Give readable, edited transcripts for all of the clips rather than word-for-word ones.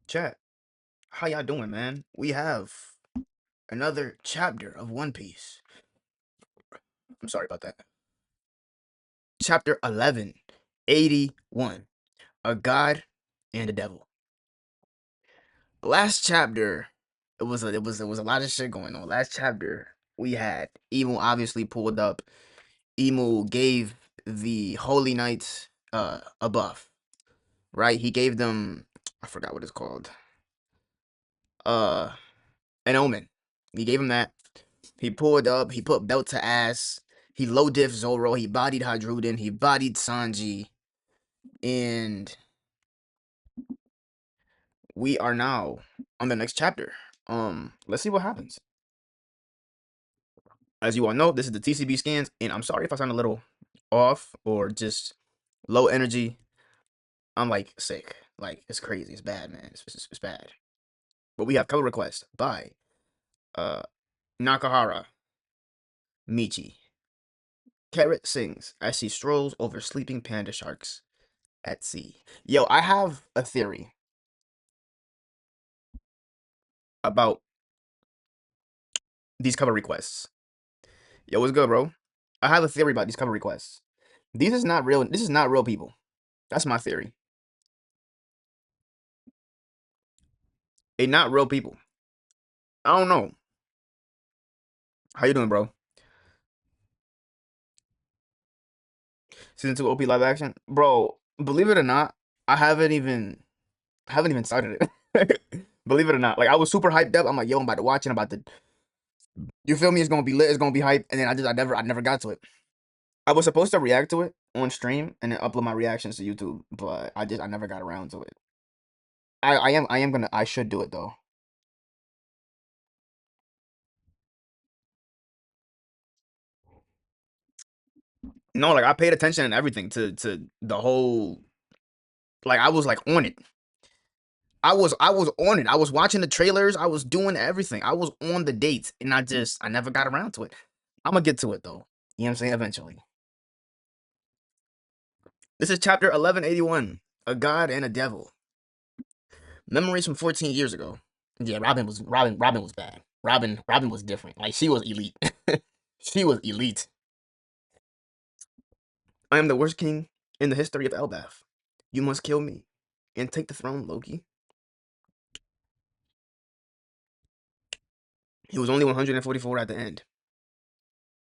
Chat, how y'all doing, man? We have another chapter of One Piece. I'm sorry about that. Chapter 1181, A God and a Devil. Last chapter, it was a lot of shit going on. Last chapter, we had Emu obviously pulled up. Emu gave the Holy Knights a buff, right? He gave them, I forgot what it's called. Uh an omen. He gave him that. He pulled up. He put belt to ass. He low diff Zoro. He bodied Hadruden. He bodied Sanji. And we are now on the next chapter. Let's see what happens. As you all know, this is the TCB scans, and I'm sorry if I sound a little off or just low energy. I'm like sick. Like it's crazy. It's bad, man. It's bad. But we have cover request by uh Nakahara Michi. Carrot sings as she strolls over sleeping panda sharks at sea. Yo, I have a theory about these cover requests. Yo, what's good, bro? I have a theory about these cover requests. These is not real. This is not real people. That's my theory. They not real people. I don't know. How you doing, bro? Season 2 OP live action, bro. Believe it or not, I haven't even started it. Believe it or not, like I was super hyped up. I'm like, yo, I'm about to watch it. I'm about to. You feel me? It's gonna be lit. It's gonna be hype. And then I never got to it. I was supposed to react to it on stream and then upload my reactions to YouTube, but I never got around to it. I should do it though. No, like I paid attention and everything to the whole, like I was like on it. I was on it. I was watching the trailers. I was doing everything. I was on the dates and I never got around to it. I'm gonna get to it though. You know what I'm saying? Eventually. This is chapter 1181, A God and a Devil. Memories from 14 years ago. Yeah, Robin was bad. Robin was different. Like she was elite. She was elite. I am the worst king in the history of Elbaf. You must kill me and take the throne, Loki. He was only 144 at the end.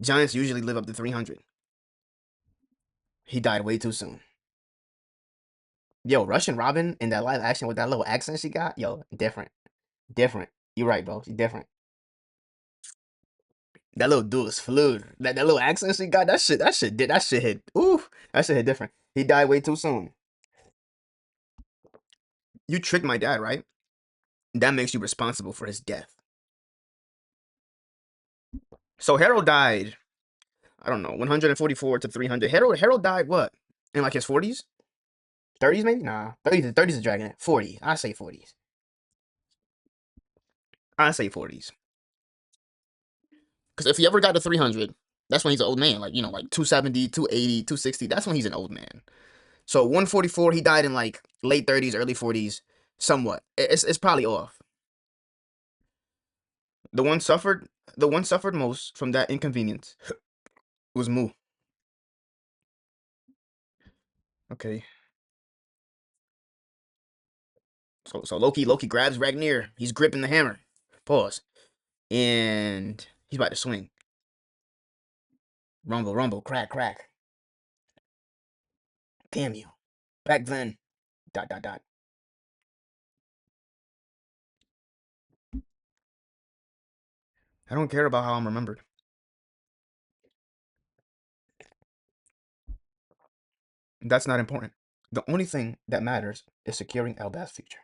Giants usually live up to 300. He died way too soon. Yo, Russian Robin in that live action with that little accent she got, yo, different. Different. You're right, bro. She's different. That little dude's fluid. That little accent she got, that shit hit. Ooh, that shit hit different. He died way too soon. You tricked my dad, right? That makes you responsible for his death. So Harold died, I don't know, 144 to 300. Harold died what? In like his 40s? 30s maybe? Nah. 30s is dragging it. 40s. I say 40s. I say 40s. Because if he ever got to 300, that's when he's an old man. Like, like 270, 280, 260. That's when he's an old man. So 144, he died in like late 30s, early 40s, somewhat. It's probably off. The one suffered the one suffered most from that inconvenience was Mu. Okay. So Loki grabs Ragnar. He's gripping the hammer. Pause. And he's about to swing. Rumble, rumble, crack, crack. Damn you. Back then. Dot dot dot. I don't care about how I'm remembered. That's not important. The only thing that matters is securing Elbaf's future.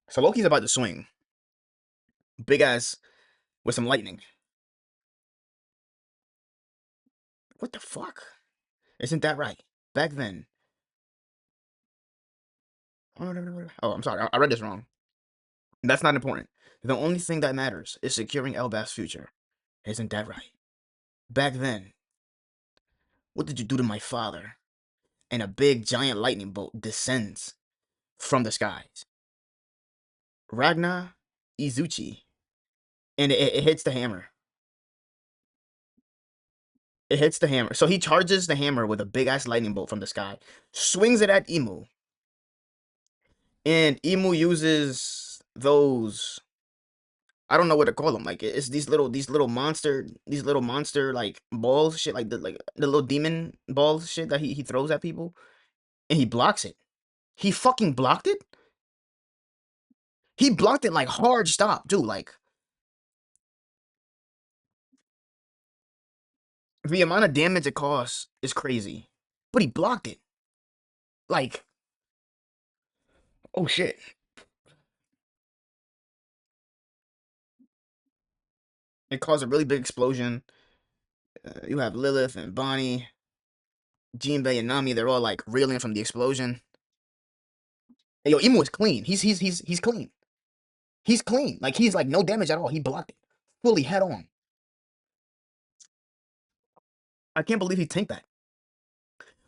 So Loki's about to swing. Big ass with some lightning. What the fuck? Isn't that right? Back then. Oh, I'm sorry. I read this wrong. That's not important. The only thing that matters is securing Elbaf's future. Isn't that right? Back then. What did you do to my father? and a big giant lightning bolt descends from the skies. Ragna Izuchi, and it hits the hammer. It hits the hammer. So he charges the hammer with a big ass lightning bolt from the sky, swings it at Imu, and Imu uses those. I don't know what to call them. Like it's these little monster like balls, shit, like the little demon balls, shit that he throws at people, and he blocks it. He fucking blocked it. He blocked it like hard stop, dude. Like the amount of damage it costs is crazy, but he blocked it. Like, oh shit. It caused a really big explosion. You have Lilith and Bonnie, Jinbei and Nami. They're all like reeling from the explosion. And yo, Imo is clean. He's clean. He's clean. Like he's like no damage at all. He blocked it fully head on. I can't believe he tanked that.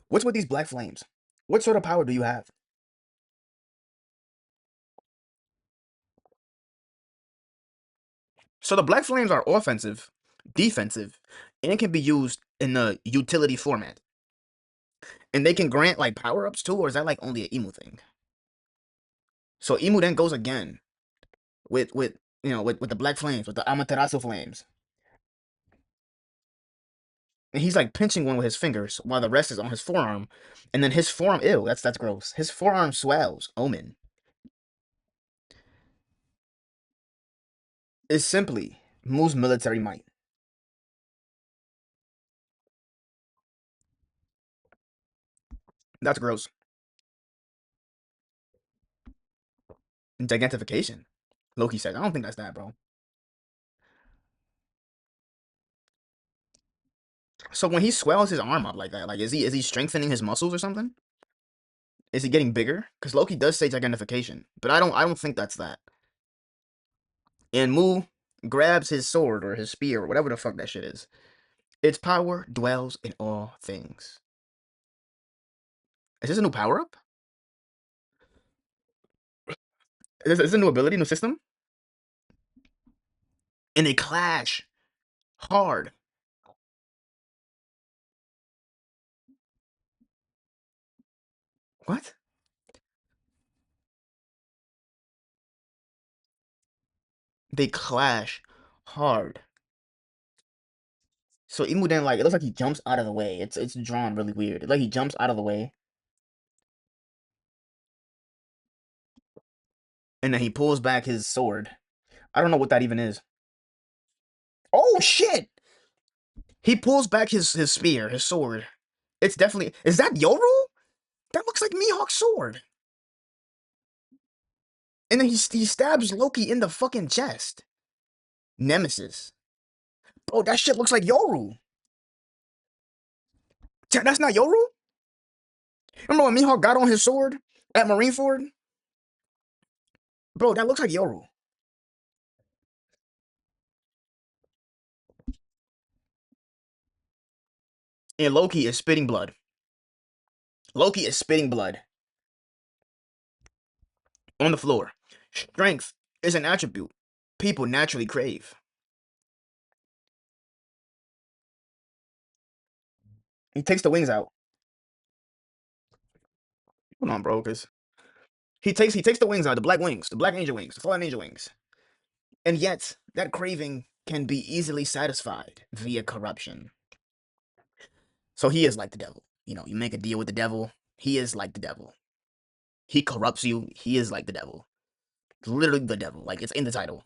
What's with these black flames? What sort of power do you have? So the black flames are offensive, defensive, and can be used in the utility format. And they can grant like power ups too, or is that like only an Emu thing? So Emu then goes again with with the black flames, with the Amaterasu flames. And he's like pinching one with his fingers while the rest is on his forearm. And then his forearm, ew, that's gross. His forearm swells. Omen is simply Mu's military might. That's gross. Gigantification. Loki said, I don't think that's that, bro. So when he swells his arm up like that, like is he strengthening his muscles or something? Is he getting bigger? Because Loki does say gigantification, but I don't think that's that. And Mu grabs his sword or his spear or whatever the fuck that shit is. Its power dwells in all things. Is this a new power up? Is this a new ability, new system? And they clash hard. What? They clash hard. So Imu then like it looks like he jumps out of the way. It's drawn really weird. Like he jumps out of the way and then he pulls back his sword. I don't know what that even is. Oh shit! He pulls back his spear, his sword. It's definitely is that Yoru? That looks like Mihawk's sword. And then he stabs Loki in the fucking chest. Nemesis. Bro, that shit looks like Yoru. That's not Yoru? Remember when Mihawk got on his sword at Marineford? Bro, that looks like Yoru. And Loki is spitting blood. Loki is spitting blood on the floor. Strength is an attribute people naturally crave. He takes the wings out. Hold on, bro, because he takes the wings out, the black angel wings, the fallen angel wings. And yet, that craving can be easily satisfied via corruption. So he is like the devil. You know, you make a deal with the devil, he is like the devil. He corrupts you, he is like the devil. Literally the devil. Like it's in the title.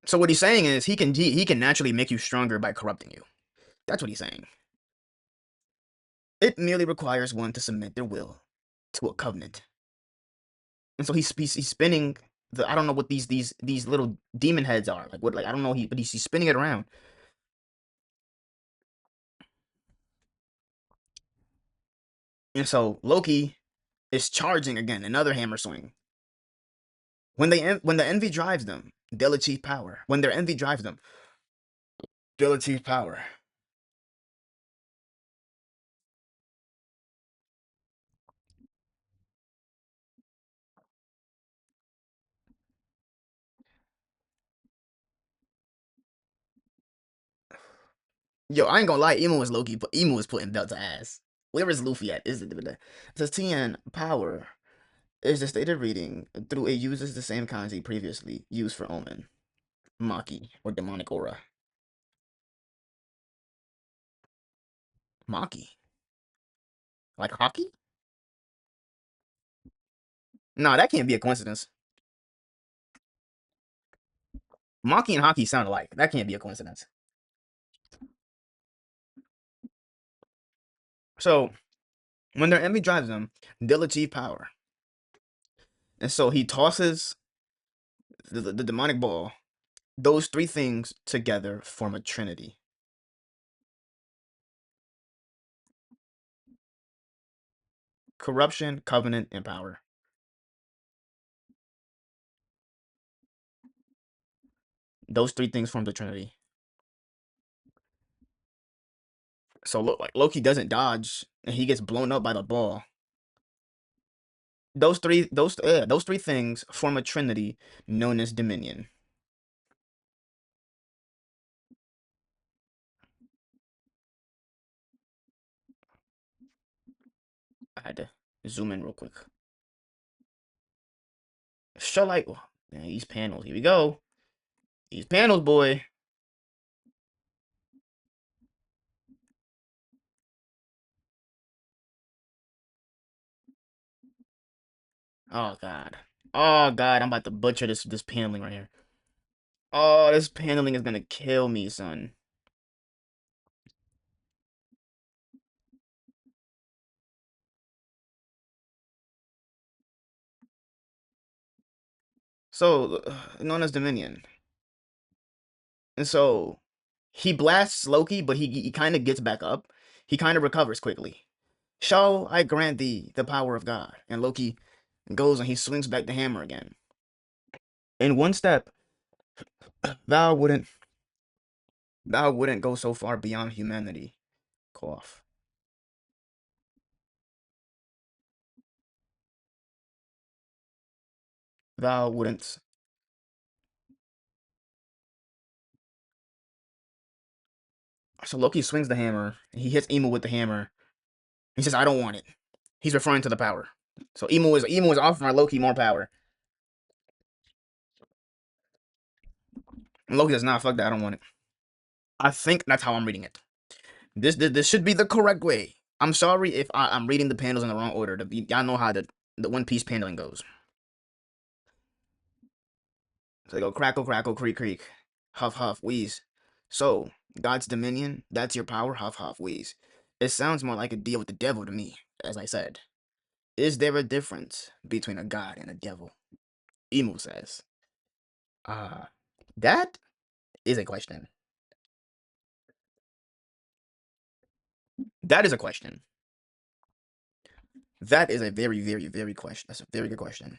So what he's saying is he can naturally make you stronger by corrupting you. That's what he's saying. It merely requires one to submit their will to a covenant. And so he's spinning the I don't know what these little demon heads are like what like I don't know but he's spinning it around. And so Loki is charging again another hammer swing. When the envy drives them, they'll achieve power. When their envy drives them, Relative power. Yo, I ain't gonna lie, Emo was Loki, but Emo was putting belt to ass. Where is Luffy at? Is it says TN power is the stated reading through it uses the same kanji previously used for Omen, Maki, or demonic aura. Maki? Like hockey? Nah, that can't be a coincidence. Maki and hockey sound alike. That can't be a coincidence. So when their enemy drives them, they'll achieve power. And so he tosses the demonic ball. Those three things together form a trinity. Corruption, covenant, and power. Those three things form the trinity. So look, like Loki doesn't dodge, and he gets blown up by the ball. Those three things form a trinity known as Dominion. I had to zoom in real quick. Show like these panels. Here we go. These panels, boy. Oh god. Oh god, I'm about to butcher this paneling right here. Oh, this paneling is gonna kill me, son. So, known as Dominion. And so he blasts Loki, but he kind of gets back up. He kind of recovers quickly. Shall I grant thee the power of God? And Loki goes and he swings back the hammer again. In one step, thou wouldn't thou wouldn't go so far beyond humanity. Cough. Thou wouldn't. So Loki swings the hammer. He hits Emu with the hammer. He says, "I don't want it." He's referring to the power. So Emu is offering Loki more power. And Loki does not. Fuck that. I don't want it. I think that's how I'm reading it. This should be the correct way. I'm sorry if I'm reading the panels in the wrong order. Y'all know how the One Piece paneling goes. So they go crackle, crackle, creak, creak, huff, huff, wheeze. So God's dominion, that's your power, huff, huff, wheeze. It sounds more like a deal with the devil to me, as I said. Is there a difference between a god and a devil? Emu says. Uh, that is a question. That is a question. That is a very, very, very question. That's a very good question.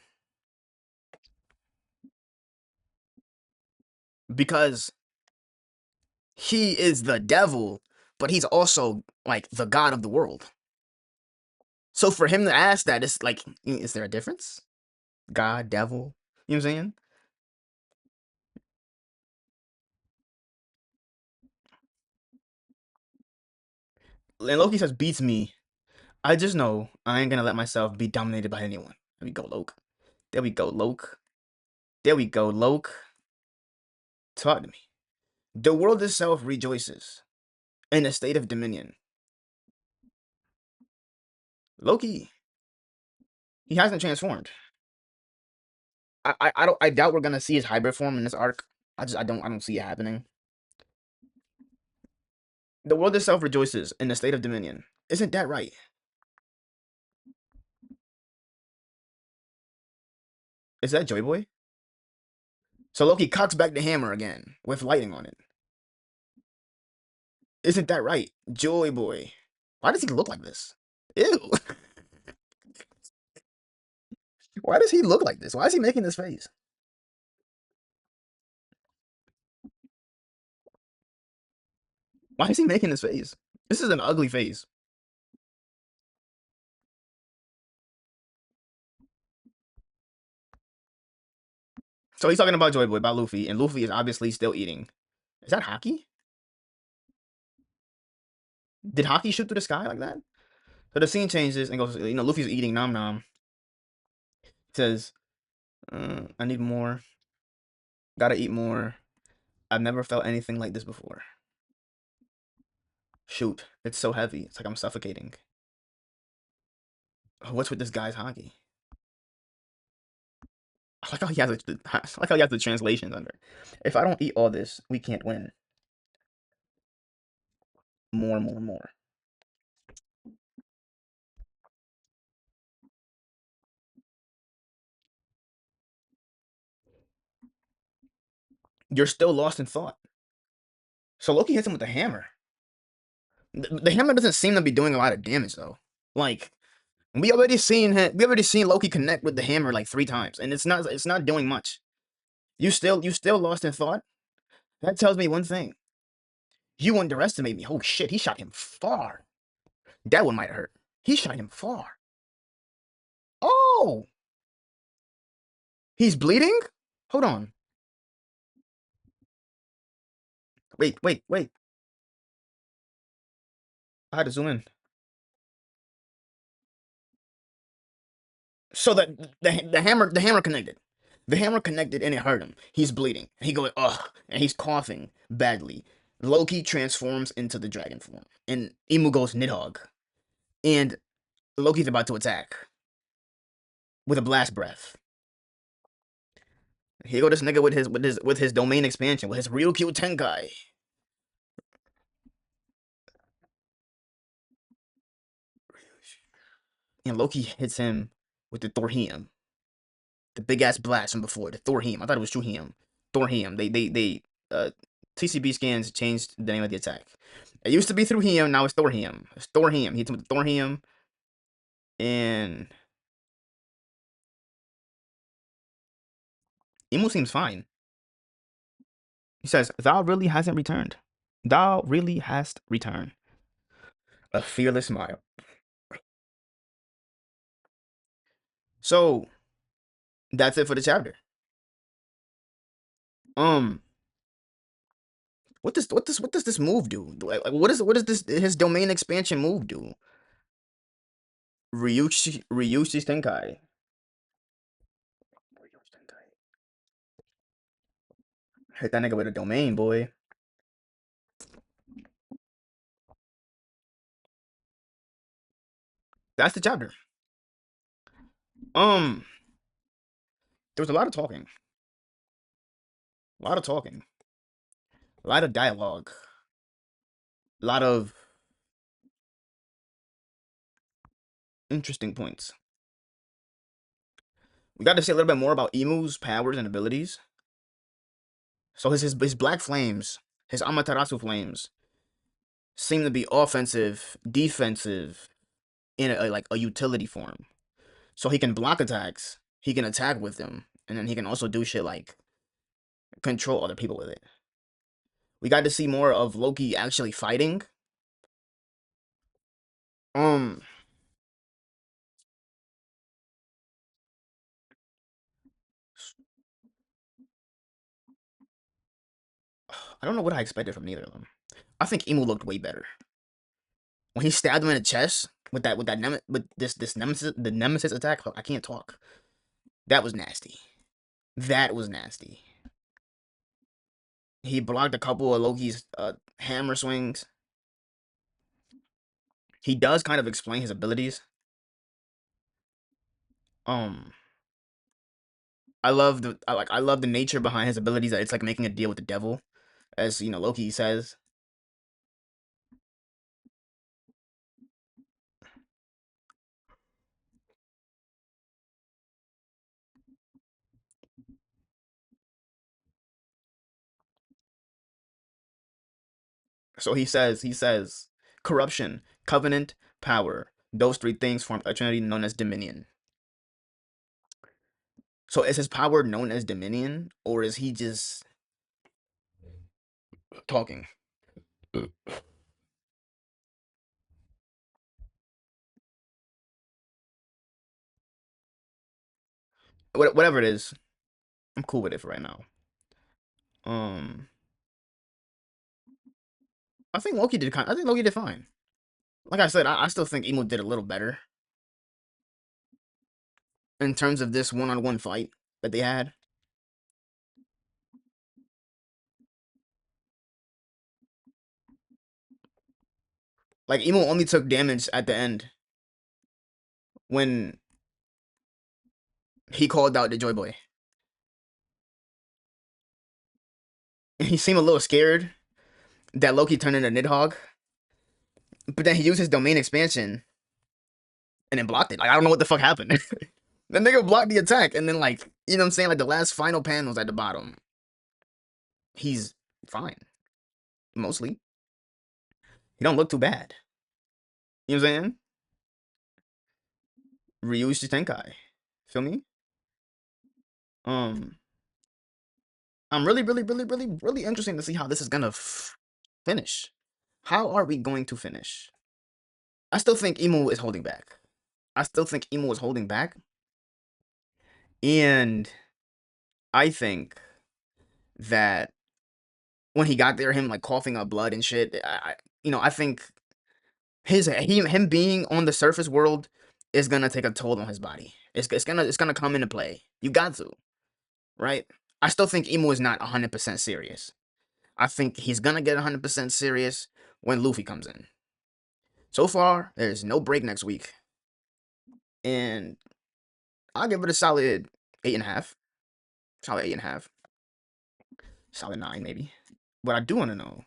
Because he is the devil, but he's also like the god of the world. So for him to ask that, it's like, is there a difference? God, devil. You know what I'm saying? And Loki says, beats me. I just know I ain't gonna let myself be dominated by anyone. There we go, Loki. There we go, Loki. There we go, Loki. Talk to me. The world itself rejoices in a state of dominion. Loki, he hasn't transformed. I doubt we're gonna see his hybrid form in this arc. I don't see it happening. The world itself rejoices in a state of dominion. Isn't that right? Is that Joy Boy? So Loki cocks back the hammer again with lighting on it. Isn't that right? Joy Boy. Why does he look like this? Ew. Why does he look like this? Why is he making this face? Why is he making this face? This is an ugly face. So he's talking about Joy Boy, about Luffy, and Luffy is obviously still eating. Is that Haki? Did Haki shoot through the sky like that? So the scene changes and goes, Luffy's eating Nom Nom. Says, I need more. Gotta eat more. I've never felt anything like this before. Shoot, it's so heavy. It's like I'm suffocating. What's with this guy's Haki? I like how he has I like how he has the translations under. If I don't eat all this, we can't win. More, more, more. You're still lost in thought. So Loki hits him with the hammer. The hammer doesn't seem to be doing a lot of damage though. Like we already seen Loki connect with the hammer like 3 times, and it's not doing much. You still lost in thought. That tells me one thing. You underestimate me. Oh shit, he shot him far. That one might hurt. He shot him far. Oh, he's bleeding. Hold on. Wait. I had to zoom in. So the hammer connected. The hammer connected and it hurt him. He's bleeding. He going ugh, and he's coughing badly. Loki transforms into the dragon form, and Emu goes Nidhogg, and Loki's about to attack with a blast breath. Here go this nigga with his domain expansion, with his real cute Tenkai. And Loki hits him with the Thorheim, the big ass blast from before, the Thorheim. I thought it was Truheim. Thorheim. They uh TCB scans changed the name of the attack. It used to be through him, now it's Thorheim. It's Thorheim. He hits him with the Thorheim, and Emu seems fine. He says, "Thou really hasn't returned. Thou really hast returned." A fearless smile. So that's it for the chapter. Um, what does this move do? Like, what is this his domain expansion move do? Ryushi Tenkai. Hit that nigga with a domain, boy. That's the chapter. Um, there was a lot of talking, a lot of talking, a lot of dialogue, a lot of interesting points. We got to see a little bit more about Emu's powers and abilities. So his black flames, his Amaterasu flames, seem to be offensive, defensive, in like a utility form. So he can block attacks, he can attack with them, and then he can also do shit like control other people with it. We got to see more of Loki actually fighting. Um, I don't know what I expected from neither of them. I think Emu looked way better when he stabbed him in the chest with this nemesis the nemesis attack. I can't talk. That was nasty. That was nasty. He blocked a couple of Loki's hammer swings. He does kind of explain his abilities. Um, I love the nature behind his abilities. That it's like making a deal with the devil, as Loki says. So he says corruption, covenant, power. Those 3 things form a trinity known as Dominion. So is his power known as Dominion, or is he just talking? Whatever it is, I'm cool with it for right now. Um, I think Loki did fine. Like I said, I still think Emo did a little better in terms of this one-on-one fight that they had. Like Emo only took damage at the end when he called out the Joy Boy. He seemed a little scared that Loki turned into Nidhogg, but then he used his domain expansion and then blocked it. Like I don't know what the fuck happened. The nigga blocked the attack, and then like you know what I'm saying, like the last final panels at the bottom, he's fine mostly. He don't look too bad. You know what I'm saying? Ryu's Tenkai. Feel me? Um, I'm really interested to see how this is gonna finish. How are we going to finish? I still think Emo is holding back. I still think Emo is holding back, and I think that when he got there, him like coughing up blood and shit. I think him being on the surface world is gonna take a toll on his body. It's gonna come into play. You got to, right? I still think Emo is not 100% serious. I think he's gonna get 100% serious when Luffy comes in. So far, there's no break next week, and I'll give it a solid 8.5. Solid 8.5. Solid 9 maybe. What I do want to know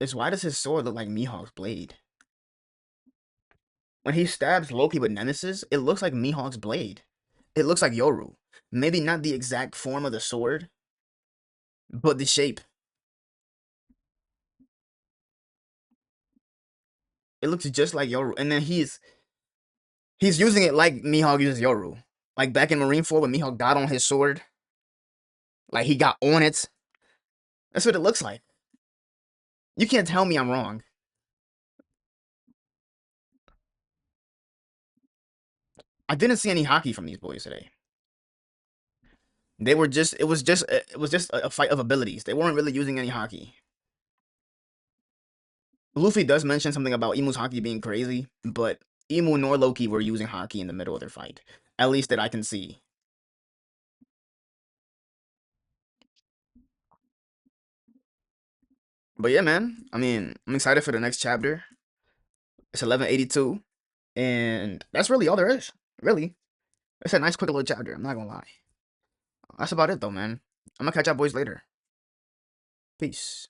is why does his sword look like Mihawk's blade? When he stabs Loki with Nemesis, it looks like Mihawk's blade. It looks like Yoru. Maybe not the exact form of the sword, but the shape. It looks just like Yoru. And then he's using it like Mihawk uses Yoru. Like back in Marineford when Mihawk got on his sword. Like he got on it. That's what it looks like. You can't tell me I'm wrong. I didn't see any hockey from these boys today. They were just it was just a fight of abilities. They weren't really using any hockey. Luffy does mention something about Emu's hockey being crazy, but Emu nor Loki were using hockey in the middle of their fight. At least that I can see. But yeah, man. I mean, I'm excited for the next chapter. It's 1182, and that's really all there is. Really, it's a nice, quick little chapter. I'm not gonna lie. That's about it, though, man. I'm gonna catch y'all boys later. Peace.